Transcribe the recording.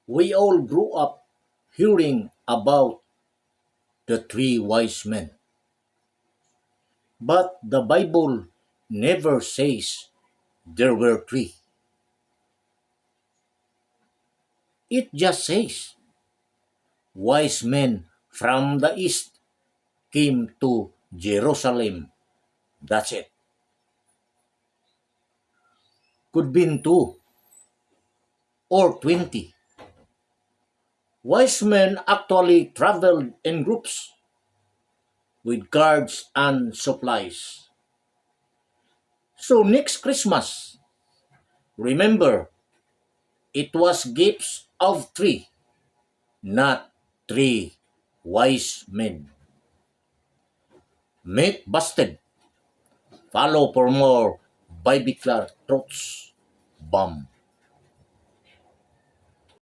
We all grew up hearing about the three wise men, but the Bible never says there were three. It just says wise men from the east came to Jerusalem. That's it. Could be two or 20. Wise men actually traveled in groups with guards and supplies. So next Christmas, remember, it was gifts of three, not three wise men. Myth busted. Follow for more biblical truths. Bum.